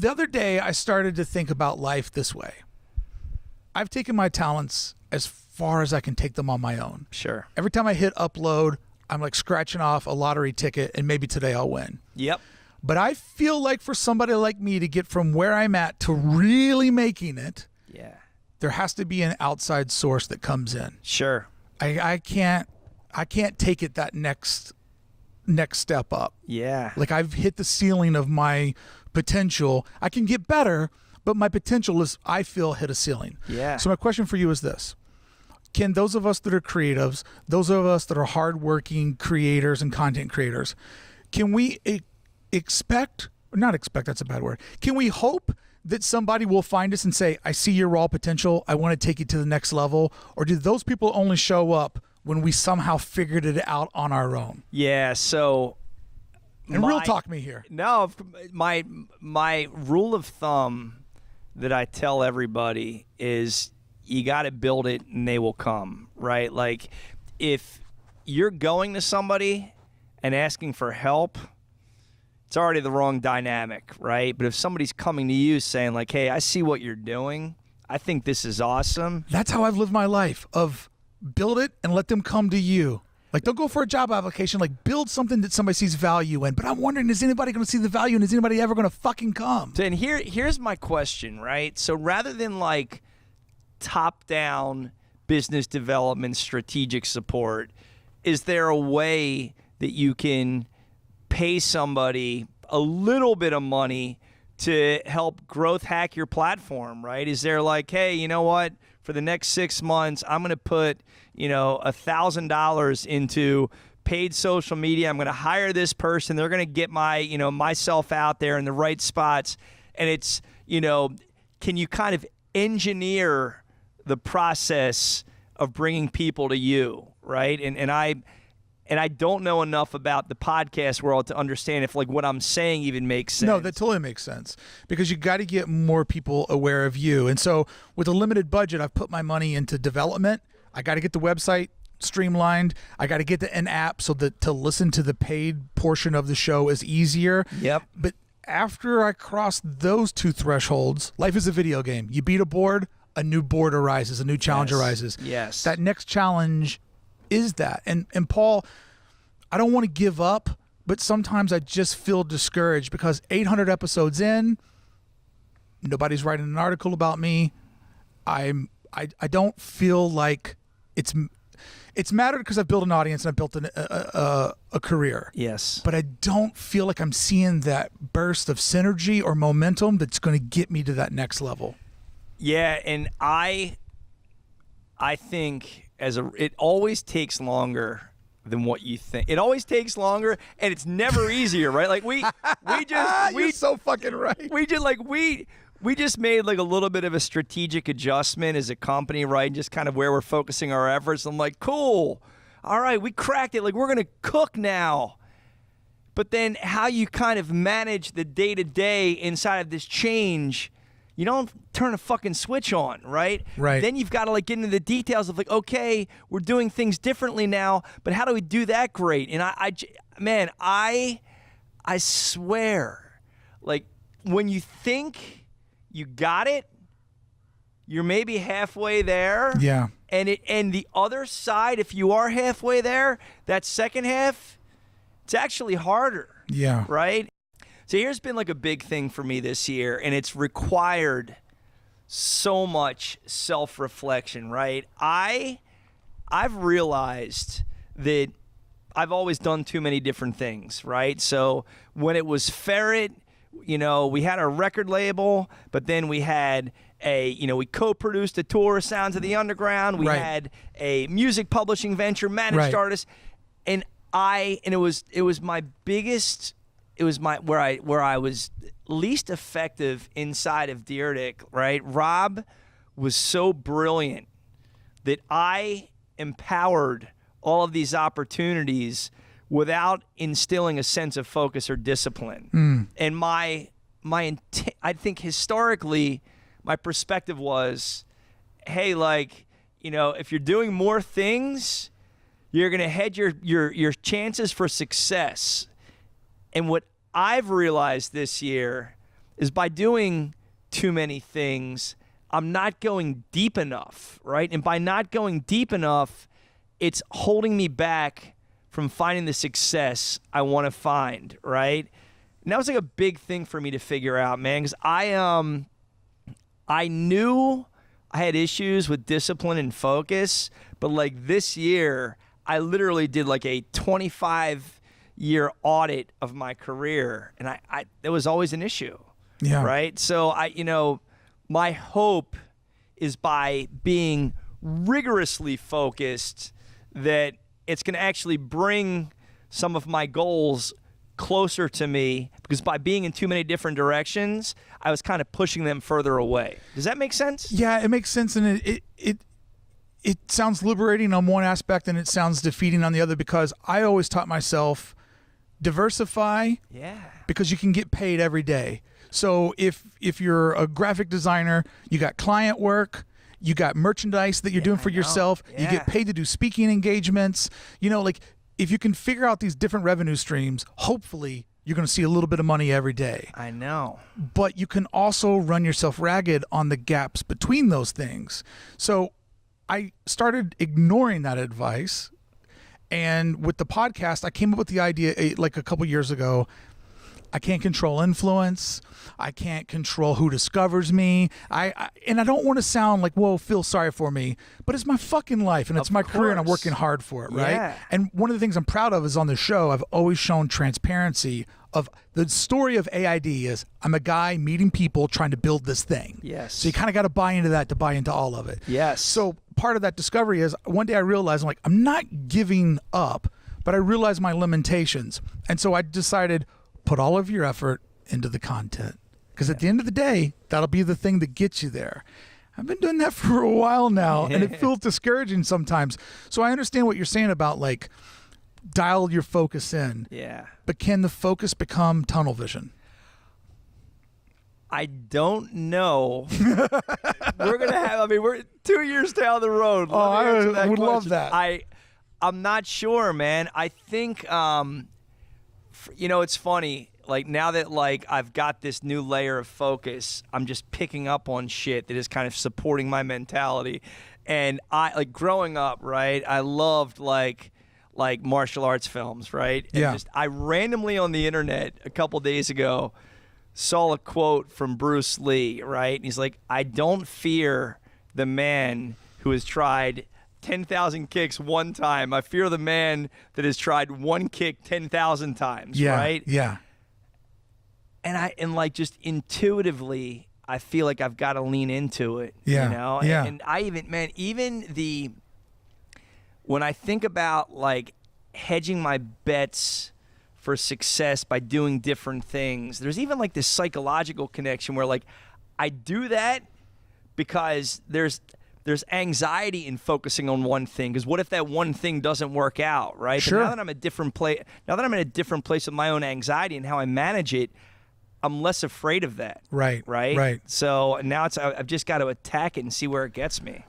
the other day I started to think about life this way. I've taken my talents as far as I can take them on my own. Sure. Every time I hit upload, I'm like scratching off a lottery ticket, and maybe today I'll win. Yep. But I feel like for somebody like me to get from where I'm at to really making it, there has to be an outside source that comes in. Sure. I can't take it that next step up. Yeah. Like I've hit the ceiling of my potential. I can get better, but my potential is, I feel, hit a ceiling. Yeah. So my question for you is this. Can those of us that are creatives, those of us that are hardworking creators and content creators, can we not expect, that's a bad word. Can we hope that somebody will find us and say, I see your raw potential, I want to take you to the next level? Or do those people only show up when we somehow figured it out on our own? Yeah, so... And real talk me here. No, my rule of thumb that I tell everybody is you got to build it and they will come, right? Like if you're going to somebody and asking for help, it's already the wrong dynamic, right? But if somebody's coming to you saying like, hey, I see what you're doing, I think this is awesome. That's how I've lived my life, of build it and let them come to you. Like, don't go for a job application. Like, build something that somebody sees value in. But I'm wondering, is anybody going to see the value, and is anybody ever going to fucking come? And here's my question, right? So rather than like top-down business development, strategic support, is there a way that you can pay somebody a little bit of money to help growth hack your platform, right? Is there like, hey, you know what? For the next 6 months, I'm going to put, $1,000 into paid social media. I'm going to hire this person. They're going to get myself out there in the right spots. And it's, can you kind of engineer the process of bringing people to you, right? And I don't know enough about the podcast world to understand if like what I'm saying even makes sense. No, that totally makes sense, because you got to get more people aware of you. And so with a limited budget, I've put my money into development. I got to get the website streamlined. I got to get an app so that to listen to the paid portion of the show is easier. Yep. But after I cross those two thresholds, life is a video game. You beat a board, a new board arises, a new challenge arises. Yes. That next challenge is that. And Paul, I don't want to give up, but sometimes I just feel discouraged because 800 episodes in, nobody's writing an article about me. I don't feel like it's mattered because I've built an audience and I've built a career. Yes. But I don't feel like I'm seeing that burst of synergy or momentum that's going to get me to that next level. Yeah, and I think it always takes longer than what you think. It always takes longer, and it's never easier, right? Like you're so fucking right. We just made like a little bit of a strategic adjustment as a company, right? Just kind of where we're focusing our efforts. I'm like, cool. All right, we cracked it. Like, we're going to cook now. But then how you kind of manage the day-to-day inside of this change, you don't turn a fucking switch on, right? Right. Then you've got to like get into the details of like, okay, we're doing things differently now, but how do we do that great? And I swear, like when you think you got it, you're maybe halfway there. Yeah. And the other side, if you are halfway there, that second half, it's actually harder. Yeah. Right? So here's been like a big thing for me this year, and it's required so much self-reflection, right? I've realized that I've always done too many different things, right? So when it was Ferret, we had our record label, but then we had we co-produced a tour, Sounds of the Underground. We had a music publishing venture, managed artists, and it was my biggest. It was where I was least effective inside of Deerdick, right? Rob was so brilliant that I empowered all of these opportunities without instilling a sense of focus or discipline. And I think historically, my perspective was, hey, if you're doing more things, you're gonna hedge your chances for success. And what I've realized this year is by doing too many things, I'm not going deep enough, right? And by not going deep enough, it's holding me back from finding the success I want to find, right? And that was like a big thing for me to figure out, man, because I knew I had issues with discipline and focus, but like this year, I literally did like a 25-year audit of my career, and I there was always an issue, right? So my hope is by being rigorously focused that it's going to actually bring some of my goals closer to me, because by being in too many different directions, I was kind of pushing them further away. Does that make sense? Yeah, it makes sense, and it sounds liberating on one aspect and it sounds defeating on the other, because I always taught myself diversify, because you can get paid every day. So if you're a graphic designer, you got client work, you got merchandise that you're doing for yourself, you get paid to do speaking engagements, like if you can figure out these different revenue streams, hopefully you're going to see a little bit of money every day. I know. But you can also run yourself ragged on the gaps between those things. So I started ignoring that advice. And with the podcast, I came up with the idea like a couple years ago. I can't control influence. I can't control who discovers me. And I don't want to sound like, whoa, feel sorry for me, but it's my fucking life and it's my career and I'm working hard for it, right? Yeah. And one of the things I'm proud of is on the show, I've always shown transparency of the story of AID is I'm a guy meeting people trying to build this thing. Yes. So you kind of got to buy into that to buy into all of it. Yes. So part of that discovery is one day I realized I'm not giving up, but I realized my limitations. And so I decided, put all of your effort into the content, because at the end of the day, that'll be the thing that gets you there. I've been doing that for a while now, and it feels discouraging sometimes. So I understand what you're saying about dial your focus in. Yeah. But can the focus become tunnel vision? I don't know. We're going to have, we're 2 years down the road. I would love that. I'm not sure, man. I think, it's funny. Now that I've got this new layer of focus, I'm just picking up on shit that is kind of supporting my mentality. And I growing up, right? I loved martial arts films, right? And I randomly on the internet a couple days ago saw a quote from Bruce Lee, right? And he's like, "I don't fear the man who has tried 10,000 kicks one time. I fear the man that has tried one kick 10,000 times." Right? Yeah. And just intuitively, I feel like I've got to lean into it. Yeah. And I when I think about hedging my bets for success by doing different things, there's even this psychological connection where I do that because there's anxiety in focusing on one thing, because what if that one thing doesn't work out, right? Sure. But now that I'm in a different place with my own anxiety and how I manage it, I'm less afraid of that. Right. So now I've just got to attack it and see where it gets me.